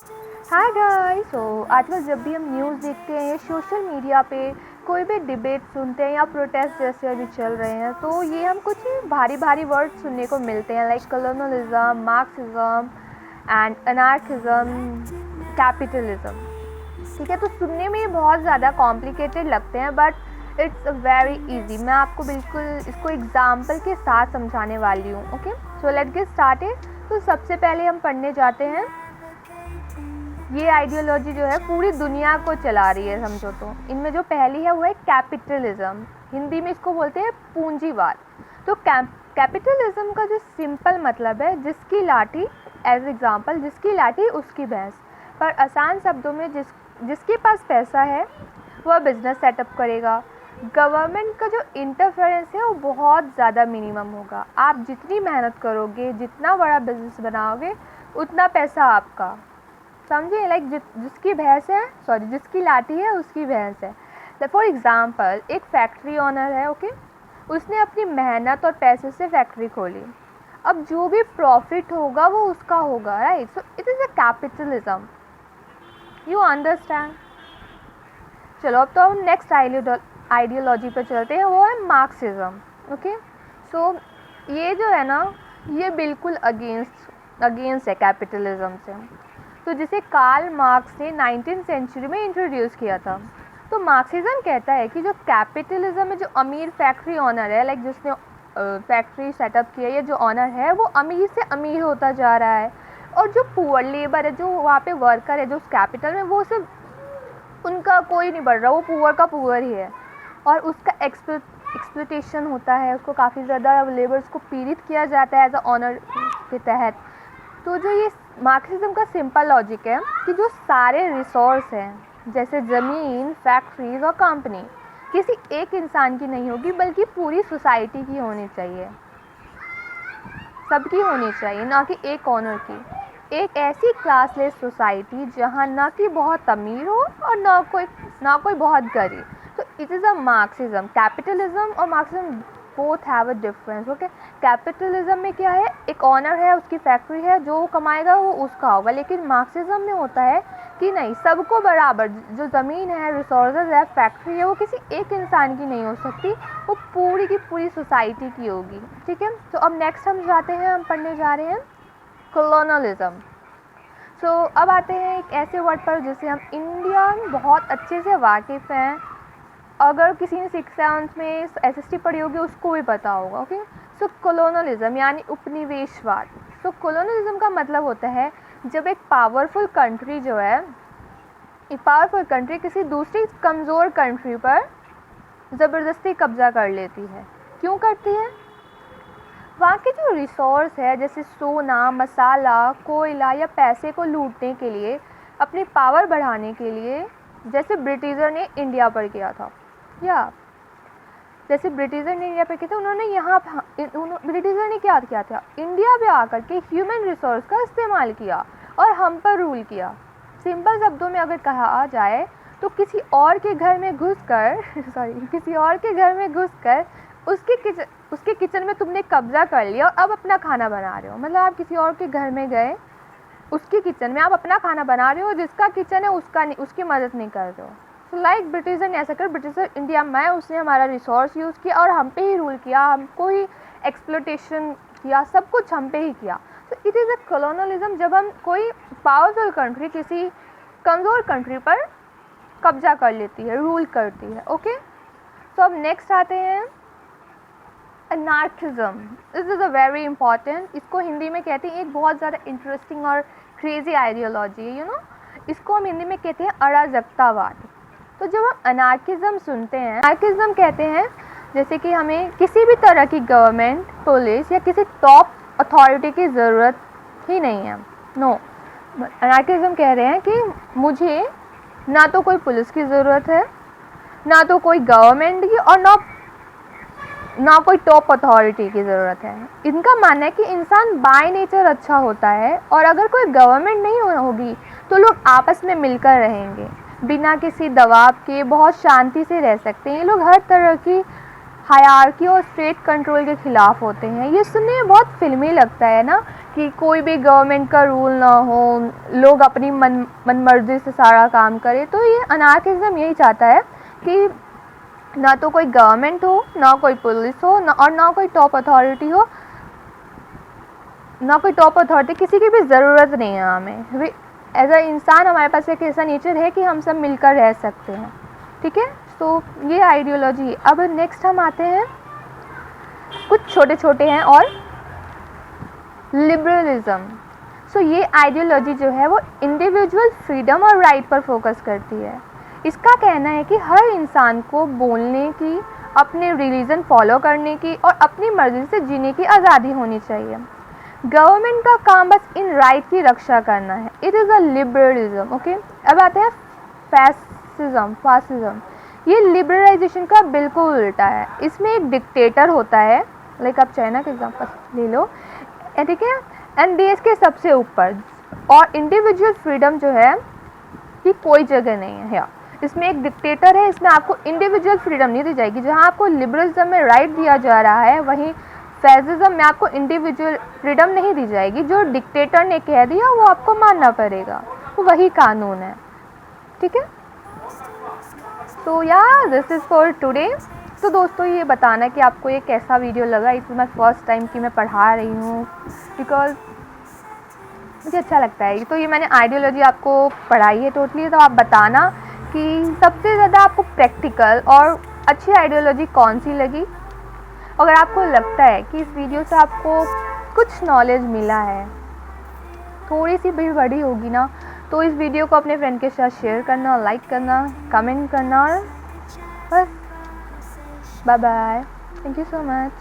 Hi guys. आजकल जब भी हम न्यूज़ देखते हैं, सोशल मीडिया पे कोई भी डिबेट सुनते हैं या प्रोटेस्ट जैसे अभी चल रहे हैं, तो ये हम कुछ भारी भारी वर्ड सुनने को मिलते हैं, like colonialism, Marxism and anarchism, capitalism. ठीक है, तो सुनने में ये बहुत ज़्यादा कॉम्प्लिकेटेड लगते हैं, बट इट्स वेरी इजी। मैं आपको बिल्कुल इसको एग्जाम्पल के साथ समझाने वाली हूँ। Okay, so let's get started. तो सबसे पहले हम पढ़ने जाते हैं, ये आइडियोलॉजी जो है पूरी दुनिया को चला रही है, समझो तो। इनमें जो पहली है वो है कैपिटलिज्म, हिंदी में इसको बोलते हैं पूंजीवाद। तो कैपिटलिज्म का जो सिंपल मतलब है, जिसकी लाठी, एज एग्जांपल, जिसकी लाठी उसकी भैंस। पर आसान शब्दों में, जिसके पास पैसा है वह बिजनेस सेटअप करेगा। गवर्नमेंट का जो इंटरफेरेंस है वो बहुत ज़्यादा मिनिमम होगा। आप जितनी मेहनत करोगे, जितना बड़ा बिजनेस बनाओगे, उतना पैसा आपका। समझे? लाइक जिसकी भैंस है, सॉरी, जिसकी लाठी है उसकी भैंस है। फॉर एग्जाम्पल, एक फैक्ट्री ओनर है, ओके, उसने अपनी मेहनत और पैसे से फैक्ट्री खोली। अब जो भी प्रॉफिट होगा वो उसका होगा, right? So it is a capitalism. You understand? चलो, अब तो हम नेक्स्ट आइडियोलॉजी पे चलते हैं, वो है मार्क्सिज्म। ओके, सो ये जो है ना, ये बिल्कुल अगेंस्ट है कैपिटलिज्म से। तो जिसे कार्ल मार्क्स ने 19th सेंचुरी में इंट्रोड्यूस किया था। तो मार्क्सिज्म कहता है कि जो कैपिटलिज्म में जो अमीर फैक्ट्री ओनर है, लाइक जिसने फैक्ट्री सेटअप किया, या जो ओनर है वो अमीर से अमीर होता जा रहा है, और जो पुअर लेबर है, जो वहाँ पे वर्कर है, जो उस कैपिटल में, वो सिर्फ उनका कोई नहीं बढ़ रहा, वो पुअर का पुअर ही है, और उसका एक्सप्लोटेशन होता है, उसको काफ़ी ज़्यादा लेबर्स को पीड़ित किया जाता है एज अ ऑनर के तहत। तो जो ये मार्क्सिज्म का सिंपल लॉजिक है कि जो सारे रिसोर्स हैं, जैसे ज़मीन, फैक्ट्रीज और कंपनी, किसी एक इंसान की नहीं होगी, बल्कि पूरी सोसाइटी की होनी चाहिए, सबकी होनी चाहिए, ना कि एक ऑनर की। एक ऐसी क्लासलेस सोसाइटी जहाँ ना कि बहुत अमीर हो और ना कोई बहुत गरीब। तो it is a Marxism. Capitalism और Marxism both have a difference. Okay, capitalism में क्या है, एक ऑनर है, उसकी फैक्ट्री है, जो कमाएगा वो उसका होगा। लेकिन मार्क्सिज्म में होता है कि नहीं, सबको बराबर, जो ज़मीन है, रिसोर्सेज है, फैक्ट्री है, वो किसी एक इंसान की नहीं हो सकती, वो पूरी की पूरी सोसाइटी की होगी। ठीक है, तो अब नेक्स्ट हम जाते हैं, हम पढ़ने जा रहे हैं कॉलोनलिज्म। सो अब आते हैं एक ऐसे वर्ड पर जिसे हम इंडिया में बहुत अच्छे से वाकिफ़ हैं। अगर किसी ने 6th-7th में SST पढ़ी होगी उसको भी पता होगा। ओके, सो कॉलोनलिज्म यानी उपनिवेशवाद। सो कॉलोनलिज्म का मतलब होता है जब एक पावरफुल कंट्री जो है, एक पावरफुल कंट्री किसी दूसरी कमज़ोर कंट्री पर ज़बरदस्ती कब्जा कर लेती है। क्यों करती है? वहाँ के जो रिसोर्स है, जैसे सोना, मसाला, कोयला या पैसे को लूटने के लिए, अपनी पावर बढ़ाने के लिए, जैसे ब्रिटिशर ने इंडिया पर किया था, या जैसे ब्रिटिशर ने इंडिया पर किया था, ब्रिटिशर ने क्या किया था, इंडिया पे आकर के ह्यूमन रिसोर्स का इस्तेमाल किया और हम पर रूल किया। सिंपल शब्दों में अगर कहा जाए तो किसी और के घर में घुसकर किसी और के घर में घुसकर उसके किचन में तुमने कब्जा कर लिया और अब अपना खाना बना रहे हो। मतलब आप किसी और के घर में गए, उसके किचन में आप अपना खाना बना रहे हो, जिसका किचन है उसकी मदद नहीं कर रहे हो। तो लाइक ब्रिटिशर ने ऐसा कर, ब्रिटिशर इंडिया में, उसने हमारा रिसोर्स यूज़ किया और हम पे ही रूल किया, हमको ही एक्सप्लोटेशन किया, सब कुछ हम पे ही किया। तो इट इज़ अ कॉलोनलिज्म, जब हम कोई पावरफुल कंट्री किसी कमज़ोर कंट्री पर कब्जा कर लेती है, रूल करती है। ओके, तो अब नेक्स्ट आते हैं anarchism. This is a very important. इसको हिंदी में कहते हैं, एक बहुत ज़्यादा इंटरेस्टिंग और क्रेजी आइडियोलॉजी है, इसको हम हिंदी में कहते हैं अराजकतावाद। तो जब हम अनार्किज्म सुनते हैं, अनार्किज्म कहते हैं जैसे कि हमें किसी भी तरह की गवर्नमेंट, पुलिस या किसी टॉप अथॉरिटी की ज़रूरत ही नहीं है। नो, अनार्किज्म कह रहे हैं कि मुझे ना तो कोई पुलिस की ज़रूरत है, ना तो कोई गवर्नमेंट की, और ना कोई टॉप अथॉरिटी की ज़रूरत है। इनका मानना है कि इंसान बाय नेचर अच्छा होता है, और अगर कोई गवर्नमेंट नहीं होगी तो लोग आपस में मिलकर रहेंगे, बिना किसी दबाव के बहुत शांति से रह सकते हैं। ये लोग हर तरह की हायरार्की और स्टेट कंट्रोल के खिलाफ होते हैं। ये सुनने में बहुत फिल्मी लगता है ना, कि कोई भी गवर्नमेंट का रूल ना हो, लोग अपनी मन मर्जी से सारा काम करें। तो ये अनार्किज्म यही चाहता है कि ना तो कोई गवर्नमेंट हो, ना कोई पुलिस हो, ना और ना कोई टॉप अथॉरिटी हो, ना कोई टॉप अथॉरिटी, किसी की भी ज़रूरत नहीं है हमें। एज अ इंसान हमारे पास एक ऐसा नेचर है कि हम सब मिलकर रह सकते हैं, ठीक है। तो ये आइडियोलॉजी। अब नेक्स्ट हम आते हैं, कुछ छोटे छोटे हैं, और लिबरलिज्म। सो ये आइडियोलॉजी जो है वो इंडिविजुअल फ्रीडम और राइट पर फोकस करती है। इसका कहना है कि हर इंसान को बोलने की, अपने रिलीजन फॉलो करने की और अपनी मर्ज़ी से जीने की आज़ादी होनी चाहिए। गवर्नमेंट का काम बस इन राइट की रक्षा करना है। It is a liberalism, okay. अब आते हैं फासिज्म। ये लिबरलाइजेशन का बिल्कुल उल्टा है। इसमें एक डिक्टेटर होता है, लाइक आप चाइना का एग्जांपल ले लो, ठीक है, एंड देश के सबसे ऊपर, और इंडिविजुअल फ्रीडम जो है कि कोई जगह नहीं है या इसमें एक डिक्टेटर है। इसमें आपको इंडिविजुअल फ्रीडम नहीं दी जाएगी। जहाँ आपको लिबरलिज्म में राइट दिया जा रहा है, वहीं फैसिज्म में आपको इंडिविजुअल फ्रीडम नहीं दी जाएगी। जो डिक्टेटर ने कह दिया वो आपको मानना पड़ेगा, वो वही कानून है, ठीक है। तो या दिस इज़ फॉर टुडे। तो दोस्तों ये बताना कि आपको ये कैसा वीडियो लगा। इस मैं फर्स्ट टाइम कि मैं पढ़ा रही हूँ, बिकॉज मुझे अच्छा लगता है। तो ये मैंने आइडियोलॉजी आपको पढ़ाई है टोटली। तो आप बताना कि सबसे ज़्यादा आपको प्रैक्टिकल और अच्छी आइडियोलॉजी कौन सी लगी। अगर आपको लगता है कि इस वीडियो से आपको कुछ नॉलेज मिला है, थोड़ी सी भी बड़ी होगी ना, तो इस वीडियो को अपने फ्रेंड के साथ शेयर करना, लाइक करना, कमेंट करना, और बस bye bye. Thank you so much.